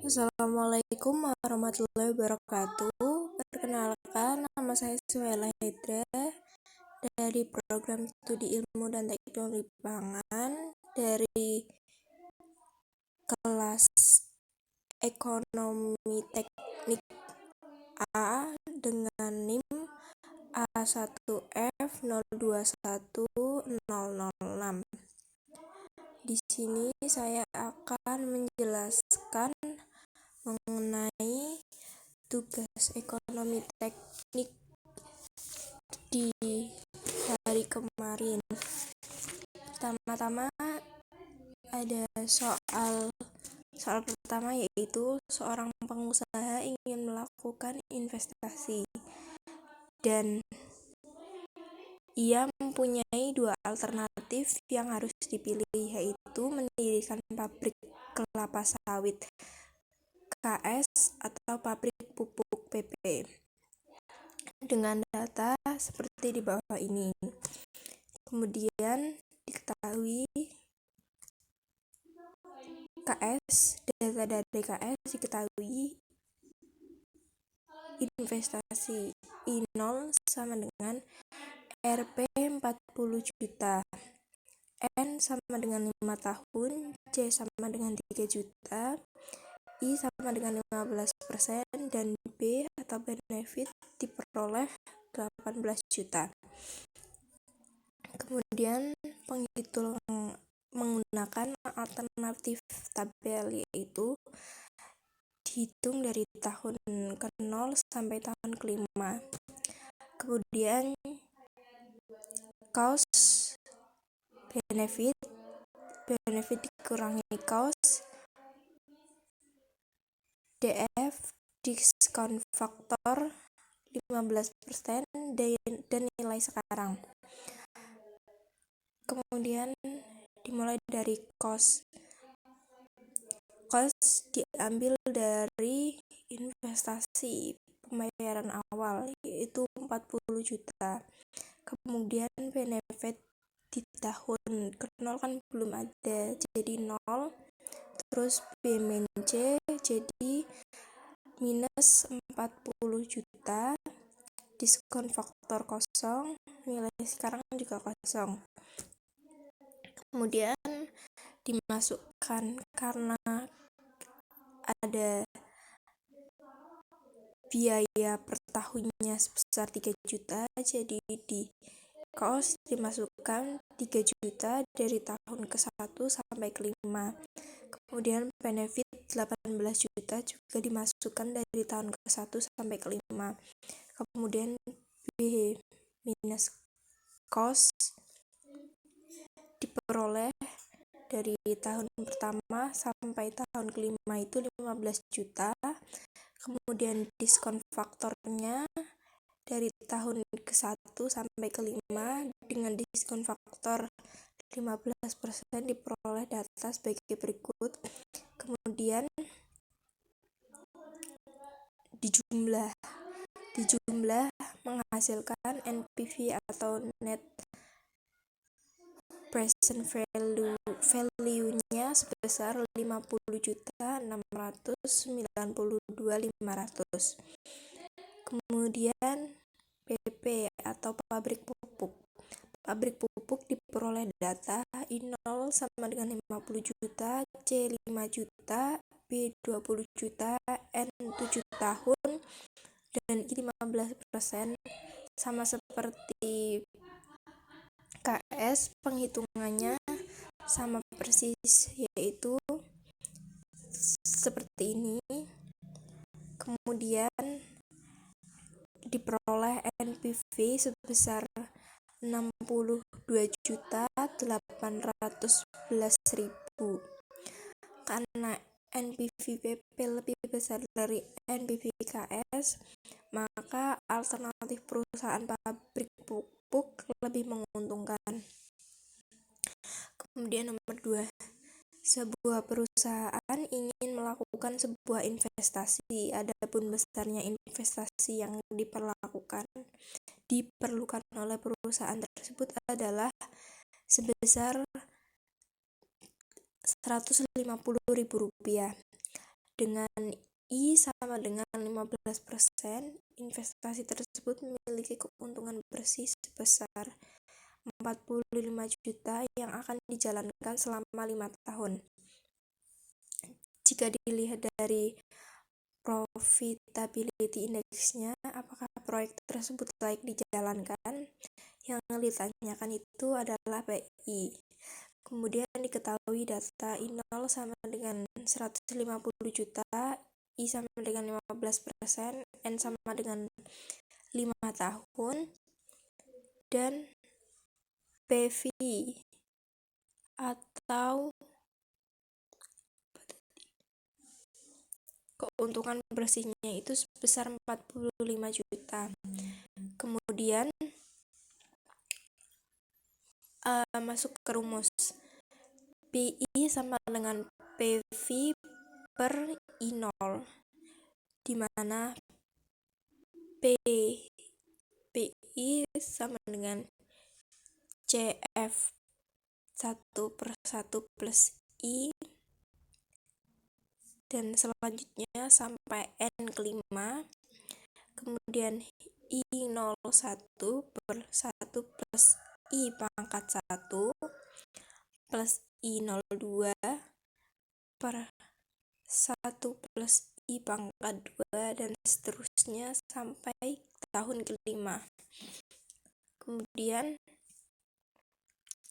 Assalamualaikum warahmatullahi wabarakatuh. Perkenalkan, nama saya Suhela Hidra dari program studi ilmu dan teknologi pangan dari kelas ekonomi teknik A dengan NIM A1F021006. Di sini saya akan menjelaskan mengenai tugas ekonomi teknik di hari kemarin. Pertama-tama ada soal pertama, yaitu seorang pengusaha ingin melakukan investasi dan ia mempunyai dua alternatif yang harus dipilih, yaitu mendirikan pabrik kelapa sawit KS atau pabrik pupuk PP dengan data seperti di bawah ini. Kemudian diketahui data dari KS diketahui investasi I0 sama dengan Rp 40 juta, N sama dengan 5 tahun, C sama dengan 3 juta, I sama dengan 15%, dan B atau benefit diperoleh 18 juta. Kemudian penghitung menggunakan alternatif tabel, yaitu dihitung dari tahun ke-0 sampai tahun ke-5. Kemudian cost benefit dikurangi cost, DF diskon faktor 15% dan nilai sekarang. Kemudian dimulai dari cost diambil dari investasi pembayaran awal, yaitu 40 juta. Kemudian benefit di tahun ke-0 kan belum ada, jadi 0. Terus B min C jadi minus 40 juta, diskon faktor kosong, nilai sekarang juga kosong. Kemudian dimasukkan karena ada biaya per tahunnya sebesar 3 juta, jadi di cost dimasukkan 3 juta dari tahun ke-1 sampai ke-5. Kemudian benefit 18 juta juga dimasukkan dari tahun ke-1 sampai ke-5. Kemudian B minus cost diperoleh dari tahun pertama sampai tahun ke-5 itu 15 juta. Kemudian diskon faktornya dari tahun ke-1 sampai ke-5 dengan diskon faktor 15% diperoleh data sebagai berikut. Kemudian dijumlah menghasilkan NPV atau net present value-nya sebesar 50.692.500. Kemudian PP atau pabrik pupuk diperoleh data I0 sama dengan 50 juta, C 5 juta, B 20 juta, N 7 tahun, dan I 15%. Sama seperti KS, penghitungannya sama persis, yaitu seperti ini. Kemudian diperoleh NPV sebesar 62.811.000. Karena NPV PP lebih besar dari NPV KS, maka alternatif perusahaan pabrik pupuk lebih menguntungkan. Kemudian nomor 2, sebuah perusahaan ingin melakukan sebuah investasi, adapun besarnya investasi yang diperlukan oleh perusahaan tersebut adalah sebesar Rp150.000. Dengan I sama dengan 15%, investasi tersebut memiliki keuntungan bersih sebesar 45 juta yang akan dijalankan selama 5 tahun. Jika dilihat dari profitability index-nya, apakah proyek tersebut layak dijalankan? Yang ditanyakan itu adalah PI. Kemudian diketahui data I0 sama dengan 150 juta, I sama dengan 15%, N sama dengan 5 tahun, dan PV atau keuntungan bersihnya itu sebesar 45 juta. Kemudian masuk ke rumus. PI sama dengan PV per I0, di mana PI sama dengan CF 1/1 plus I, dan selanjutnya sampai N kelima, kemudian I01 per 1 plus I pangkat 1 plus I02 per 1 plus I pangkat 2, dan seterusnya sampai tahun kelima. Kemudian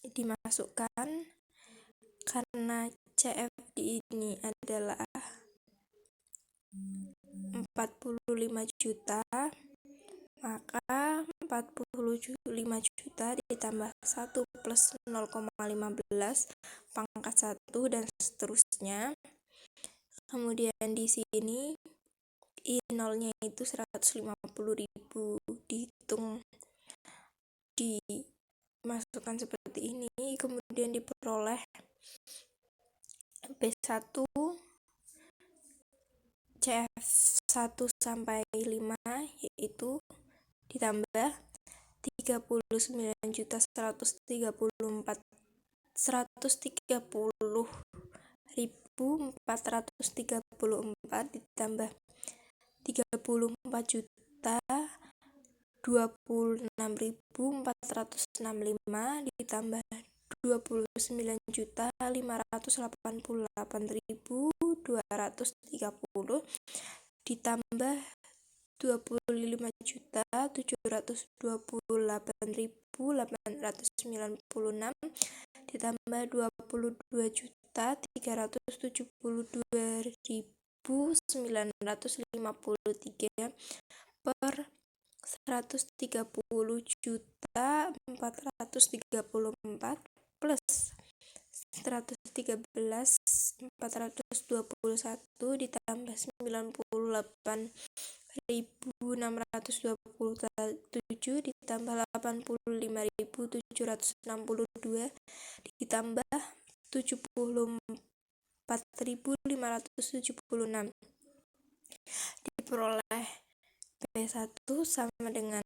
dimasukkan, karena CFD ini adalah 45 juta, maka 45 juta ditambah 1 plus 0,15 pangkat 1 dan seterusnya. Kemudian di sini I0-nya itu 150.000, dihitung, dimasukkan seperti ini, kemudian diperoleh P1 CF1 sampai 5, yaitu ditambah 39.434 ditambah 34 juta 26.465 ditambah 29.588.230 ditambah 25.728.896 ditambah 22.372.953 per 130.434 plus 113.421 ditambah 98.627 ditambah 85.762 ditambah 74.576, diperoleh P1 sama dengan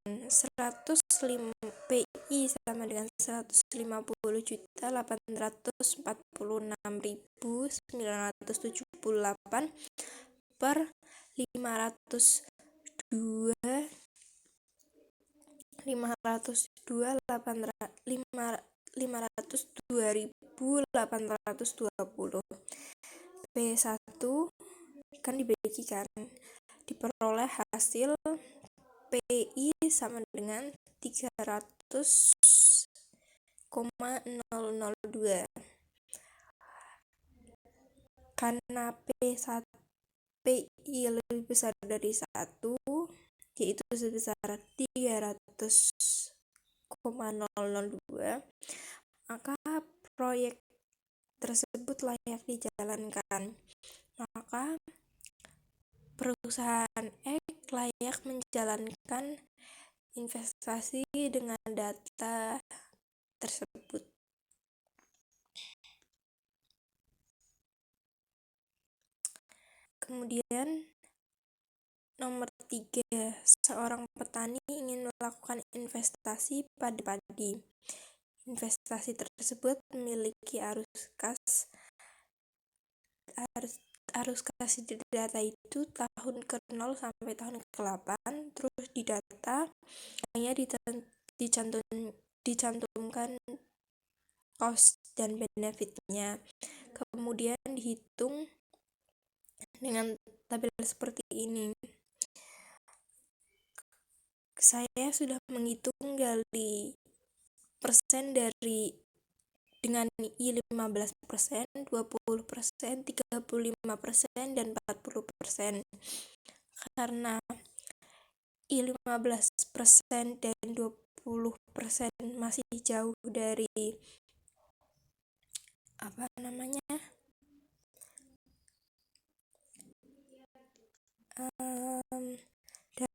PI sama dengan 150.846.978 per 502.820. P1 kan dibagikan, diperoleh hasil PI sama dengan 300,002. Karena PI lebih besar dari 1, yaitu sebesar 300,002, maka proyek tersebut layak dijalankan. Maka perusahaan X layak menjalankan investasi dengan data tersebut. Kemudian nomor 3, seorang petani ingin melakukan investasi pada padi. Investasi tersebut memiliki arus harus kasih data itu tahun ke-0 sampai tahun ke-8, terus didata hanya dicantumkan cost dan benefitnya, kemudian dihitung dengan tabel seperti ini. Saya sudah menghitung gali persen dengan I15%, 20%, 35%, dan 40%. Karena I15% dan 20% masih jauh dari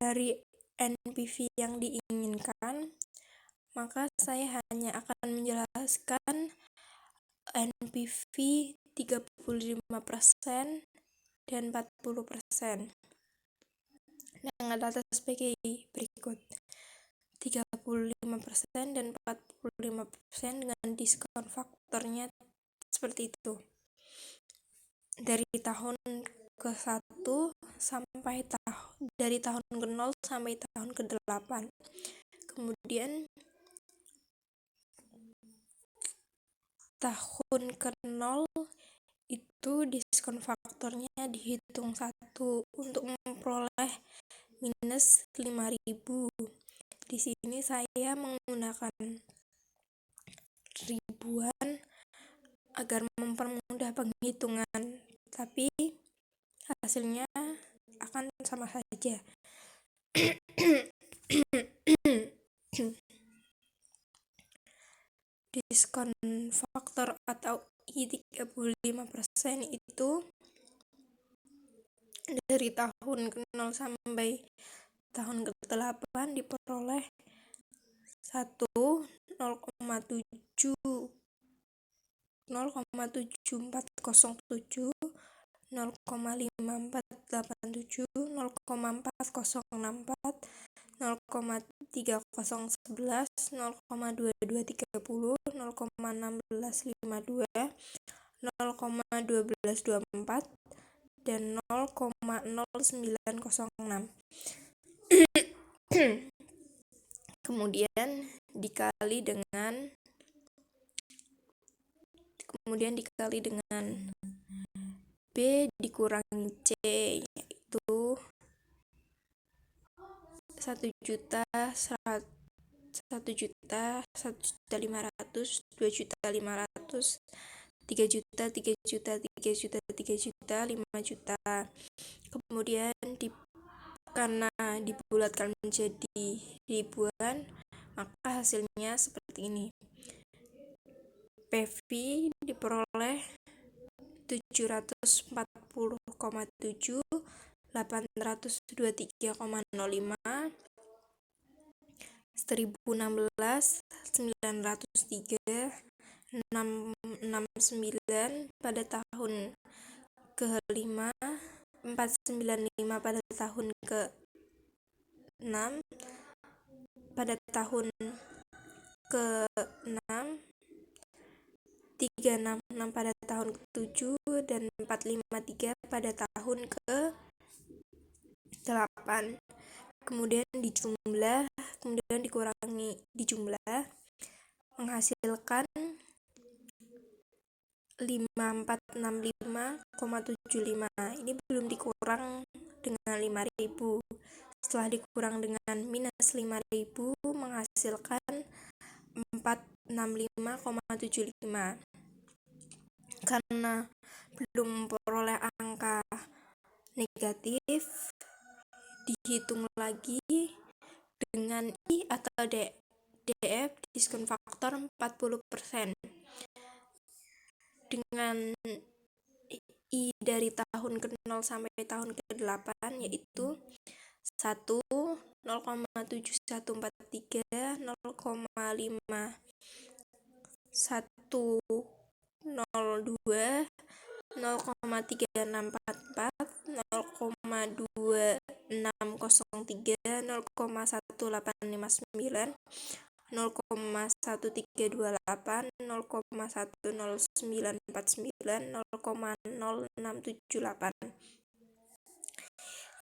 dari NPV yang diinginkan, maka saya hanya akan menjelaskan NPV 35% dan 40% dengan data sebagai berikut: 35% dan 45% dengan diskon faktornya seperti itu. Dari tahun ke-1 sampai dari tahun ke-0 sampai tahun ke-8. Kemudian tahun ke-0 itu diskon faktornya dihitung 1 untuk memperoleh minus 5.000. Di sini saya menggunakan ribuan agar mempermudah penghitungan, tapi hasilnya akan sama saja. Diskon faktor atau I35% itu dari tahun ke-0 sampai tahun ke-8 diperoleh 1 0,7407, 0,5487, 0,5484, 0,3064, 0,2230, 0,1652, 0,1224, dan 0,0906. Kemudian dikali dengan B dikurangi C, yaitu 1.100.000, 1.500.000, 2.500.000, 3.000.000, 3.000.000, 3.000.000, 3.000.000, 5.000.000. Kemudian karena dibulatkan menjadi ribuan, maka hasilnya seperti ini. PV diperoleh 740,7, 823,05, 1016, 903, 669 pada tahun ke-5, 495 pada tahun ke-6, pada tahun ke-6, 366 pada tahun ke-7, dan 453 pada tahun ke-8. Kemudian dijumlah, kemudian dijumlah menghasilkan 5465,75. Ini belum dikurang dengan 5.000. Setelah dikurang dengan minus 5.000 menghasilkan 465,75. Karena belum memperoleh angka negatif, dihitung lagi dengan I atau DF diskon faktor 40%. Dengan I dari tahun ke-0 sampai tahun ke-8 yaitu 1, 0,7143, 0,5102, 0,3644, 0,2603, 0,1859, 0,1328, 0,10949, 0,0678.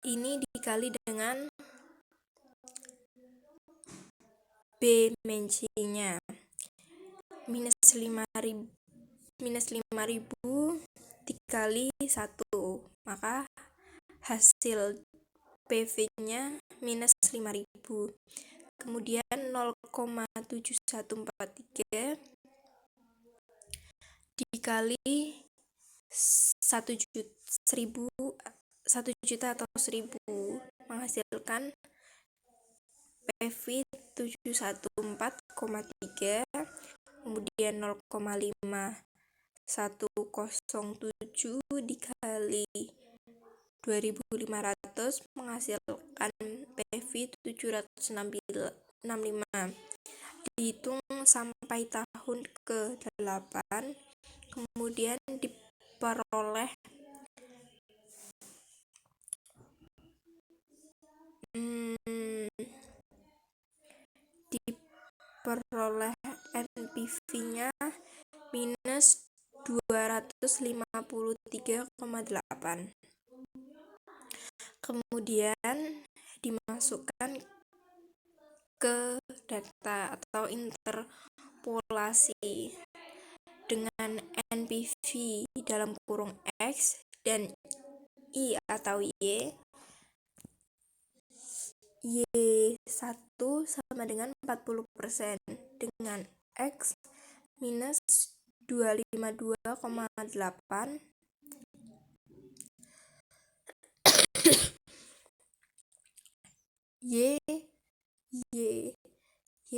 Ini dikali dengan B mensinya minus 5.000 dikali 1, maka hasil PV-nya minus 5.000. Kemudian 0,7143 dikali 1 juta atau 1.000 menghasilkan PV 714,3, kemudian 0,5107 dikali 2.500 menghasilkan PV 765. Dihitung sampai tahun ke-8, kemudian diperoleh NPV-nya minus 253,8. Kemudian dimasukkan ke data atau interpolasi dengan NPV dalam kurung X dan Y atau Y1 sama dengan 40% dengan X minus 252,8, Y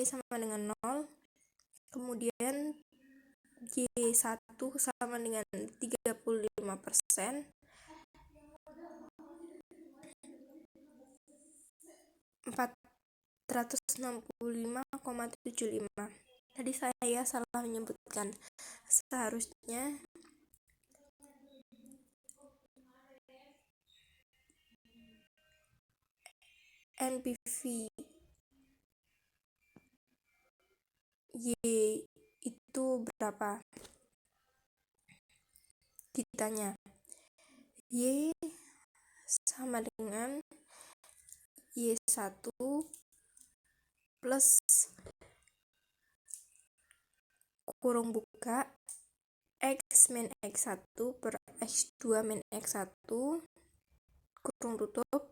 sama dengan 0, kemudian Y1 sama dengan 35%, 465,75. Tadi saya salah menyebutkan, seharusnya NPV Y itu berapa? Ditanya. Y sama dengan Y1 plus kurung buka X min X1 per X2 min X1 kurung tutup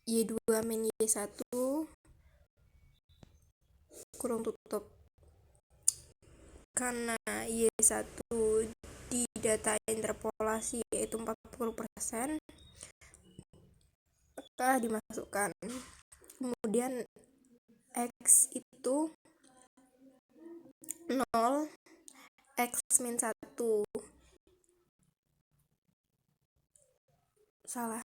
Y2 min Y1 kurung tutup. Karena Y1 di data interpolasi yaitu 40%, maka dimasukkan. Kemudian X itu 0, X min 1 salah,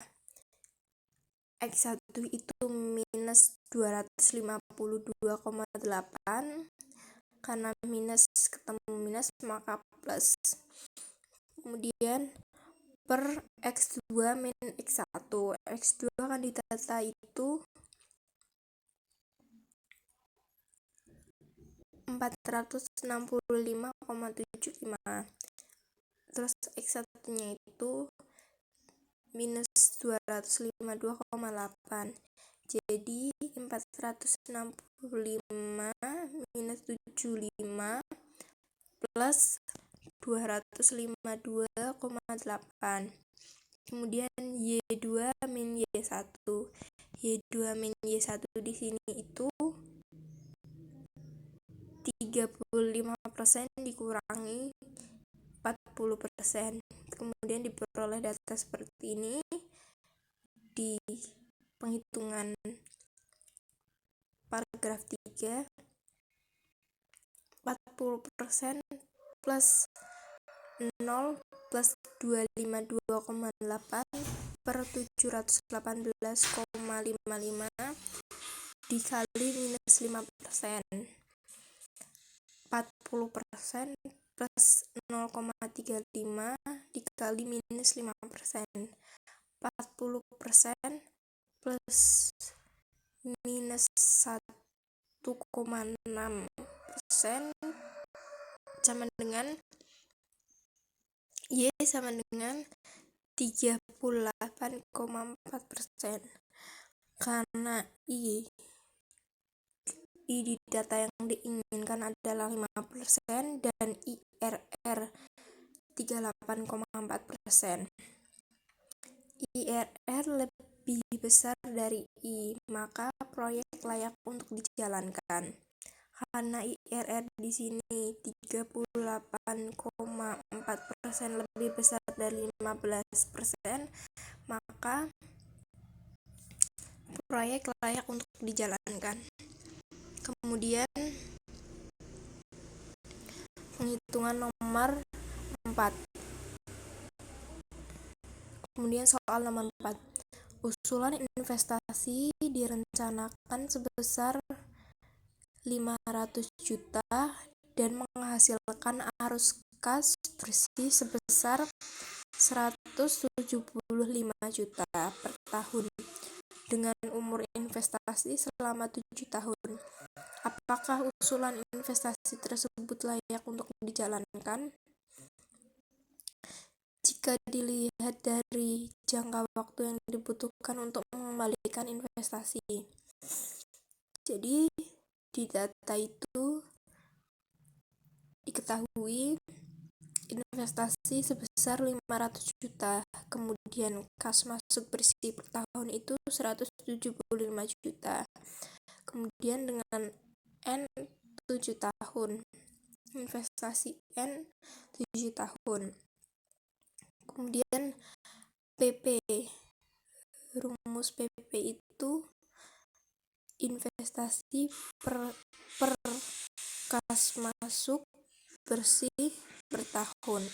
X1 itu minus 252,8. Karena minus ketemu minus maka plus. Kemudian per X2 min X1. X2 kan di data itu 465,75. Terus X1 nya itu minus 252,8. Jadi 465 minus 75 plus 252,8. Kemudian Y2 min Y1. Y2 min Y1 di sini itu 35% dikurangi 40%. Kemudian diperoleh data seperti ini. Di penghitungan paragraf 3, 40% plus 0 plus 252,8 per 718,55 dikali minus 5%. 40% plus 0,35 dikali minus 5%. 40% plus minus 1,6% sama dengan Y sama dengan 38,4%. Karena I di data yang diinginkan adalah 5% dan IRR 38,4%. IRR lebih besar dari I, maka proyek layak untuk dijalankan. Karena IRR di sini 38,4% lebih besar dari 15%, maka proyek layak untuk dijalankan. Kemudian penghitungan nomor 4. Kemudian soal nomor 4. Usulan investasi direncanakan sebesar 500 juta dan menghasilkan arus kas bersih sebesar 175 juta per tahun dengan umur investasi selama 7 tahun. Apakah usulan investasi tersebut layak untuk dijalankan? Jika dilihat dari jangka waktu yang dibutuhkan untuk mengembalikan investasi. Jadi di data itu diketahui investasi sebesar 500 juta, kemudian kas masuk bersih per tahun itu 175 juta. Kemudian dengan N 7 tahun, investasi N 7 tahun. Kemudian PP, rumus PP itu investasi per kas masuk bersih per tahun.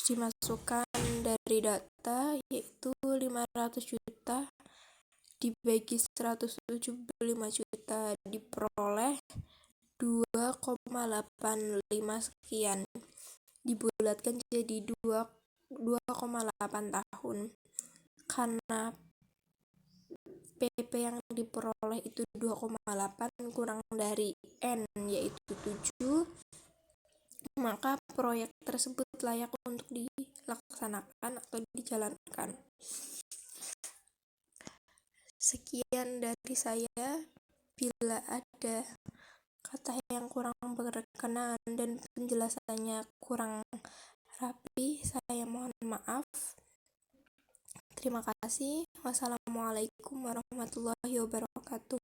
Dimasukkan dari data yaitu 500 juta dibagi 175 juta diperoleh 2,85 sekian, dibulatkan jadi 2,8 tahun. Karena PP yang diperoleh itu 2,8 kurang dari N yaitu 7, maka proyek tersebut layak untuk dilaksanakan atau dijalankan. Sekian dari saya. Bila ada kata yang kurang berkenan dan penjelasannya kurang rapi, saya mohon maaf. Terima kasih. Wassalamualaikum warahmatullahi wabarakatuh.